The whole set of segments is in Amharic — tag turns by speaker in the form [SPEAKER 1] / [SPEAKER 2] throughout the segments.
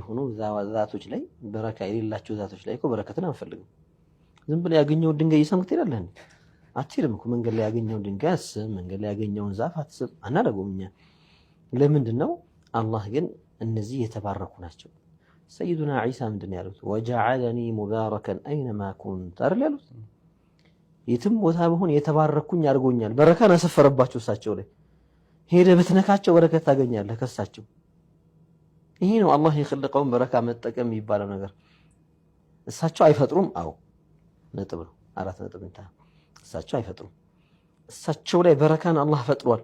[SPEAKER 1] ሆኖ ዛቶች ላይ በረካ የሌላቸው ዛቶች ላይ እኮ በረከትን አንፈልግም። ዝም ብለህ ያገኘው ድንጋይ እየሰምክ ትሄዳለህ። አትሄድም እኮ መንገድ ላይ ያገኘው ድንጋይ አስብ፣ መንገድ ላይ ያገኘውን ዛፍ አትስብ። አናደርገውም እኛ። ለምንድን ነው? አላህ ግን እነዚህ የተባረኩ ናቸው። ሰይዱና ዒሳ ምንድን ነው ያሉት? ወጀዐለኒ ሙባረከን አይነማ ኩንት አይደል ያሉት? የትም ቦታ ብሆን የተባረኩኝ አድርጎኛል። በረካን አሰፈረባቸው እሳቸው ላይ። ሄደህ ብትነካቸው በረከት ታገኛለህ ከሳቸው። ይሄ ነው አላህ የኸለቀውን በረካ መጠቀም የሚባለው ነገር። እሳቸው አይፈጥሩም። አዎ ነጥብ ነው፣ 4 ነጥብ እንታ። እሳቸው አይፈጥሩም። እሳቸው ላይ በረካን አላህ ፈጥሯል።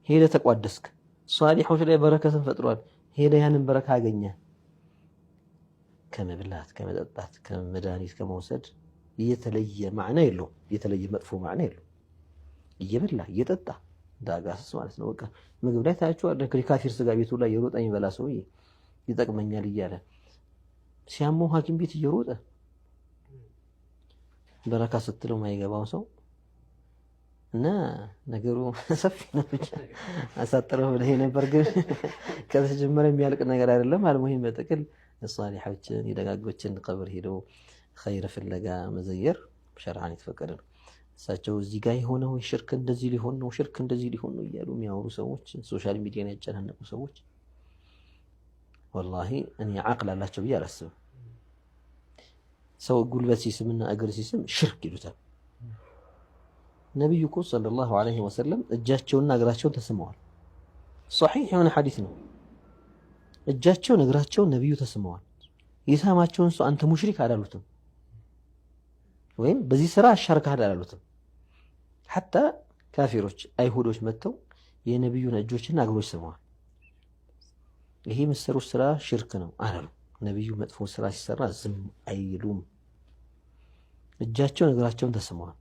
[SPEAKER 1] ሄደህ ተቋደስክ። ሷሊሖች ላይ በረከትን ፈጥሯል። ሄደህ ያንን በረካ አገኘህ። ከመብላት ከመጠጣት ከመድኃኒት ከመውሰድ የተለየ ማዕና የለውም። የተለየ መጥፎ ማዕና የለውም። እየበላ እየጠጣ ዳጋስስ ማለት ነው። በቃ ምግብ ላይ ታያቸዋለህ። ካፊር ስጋ ቤቱ ላይ የሮጠ የሚበላ ሰውዬ ይጠቅመኛል እያለ ሲያመው ሐኪም ቤት እየሮጠ በረካ ስትለው ማይገባው ሰው እና ነገሩ ሰፊ ነው። ብቻ አሳጥረው ብለህ ነበር፣ ግን ከተጀመረ የሚያልቅ ነገር አይደለም። አልሙሂም በጥቅል ሷሊሖችን የደጋጎችን ቀብር ሄደው ኸይር ፍለጋ መዘየር ሸርዓን የተፈቀደ ነው። እሳቸው እዚህ ጋር የሆነው ሽርክ እንደዚህ ሊሆን ነው፣ ሽርክ እንደዚህ ሊሆን ነው እያሉ የሚያወሩ ሰዎች፣ ሶሻል ሚዲያን ያጨናነቁ ሰዎች ወላሂ እኔ አቅል አላቸው ብዬ አላስብም። ሰው ጉልበት ሲስምና እግር ሲስም ሽርክ ይሉታል። ነቢዩ እኮ ሰለላሁ ዐለይሂ ወሰለም እጃቸውና እግራቸውን ተስመዋል። ሶሒሕ የሆነ ሐዲስ ነው። እጃቸውን እግራቸውን ነቢዩ ተስመዋል። የሳማቸውን ሰው አንተ ሙሽሪክ አላሉትም፣ ወይም በዚህ ስራ አሻርካህ አላሉትም። ሐታ ካፊሮች አይሁዶች መጥተው የነቢዩን እጆችና እግሮች ስመዋል። ይሄ የምትሰሩት ስራ ሽርክ ነው አላሉ። ነቢዩ መጥፎ ስራ ሲሰራ ዝም አይሉም። እጃቸውን እግራቸውን ተስመዋል።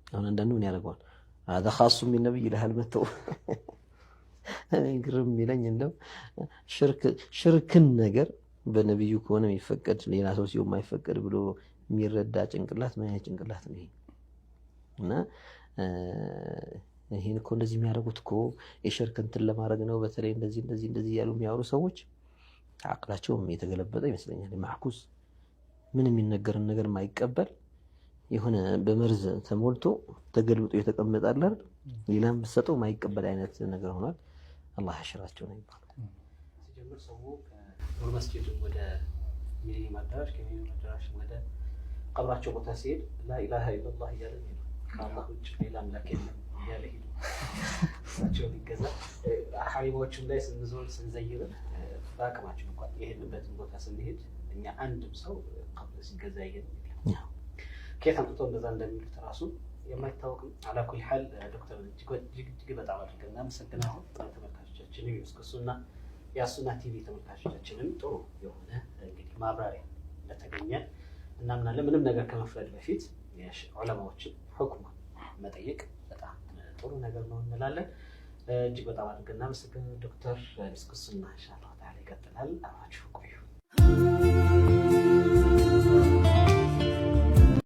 [SPEAKER 1] አሁን አንዳንዱ ምን ያደርገዋል? هذا خاص بالنبي ይልሃል መተው። ግርም የሚለኝ እንደው ሽርክን ነገር በነቢዩ ከሆነ የሚፈቀድ ሌላ ሰው ሲሆን የማይፈቀድ ብሎ የሚረዳ ጭንቅላት ምን አይነት ጭንቅላት ነው ይሄ? እና ይሄን እኮ እንደዚህ የሚያደርጉት እኮ የሽርክ እንትን ለማድረግ ነው። በተለይ እንደዚህ ያሉ የሚያወሩ ሰዎች አቅላቸውም የተገለበጠ ይመስለኛል። ማዕኩስ ምን የሚነገርን ነገር ማይቀበል የሆነ በመርዝ ተሞልቶ ተገልብጦ የተቀመጣለ ሌላም ሰጠው ማይቀበል አይነት ነገር ሆኗል። አላህ ያሽራቸው ነው ይባላል።
[SPEAKER 2] ሲጀምር ሰው ከኑር መስጂድ ወደ ሚሊኒየም አዳራሽ ከሚሊኒየም አዳራሽ ወደ ቀብራቸው ቦታ ሲሄድ ላኢላሃ ኢለላህ እያለ ነው። ከአላህ ውጭ ሌላ አምላክ የለም እያለ ሄዱ። እሳቸውን ይገዛ ሐሪሞቹም ላይ ስንዞር ስንዘይር በአቅማችን እንኳን የሄድንበትን ቦታ ስንሄድ እኛ አንድም ሰው ቀብር ሲገዛ ይሄድ የለም። ከየት አምጥቶ እንደዛ እንደሚሉት ራሱ የማይታወቅም። አላኩል ሐል ዶክተር እጅግ በጣም አድርገን እናመሰግናለን። ተመልካቾቻችን የስኩሱና የአሱና ቲቪ ተመልካቾቻችንም ጥሩ የሆነ እንግዲህ ማብራሪያ እንደተገኘ እናምናለን። ምንም ነገር ከመፍረድ በፊት ዑለማዎችን ሁክም መጠየቅ በጣም ጥሩ ነገር ነው እንላለን። እጅግ በጣም አድርገን እናመሰግናለን ዶክተር። ስኩሱና ኢንሻአላህ ተዓላ ይቀጥላል። አብራችሁ ቆዩ።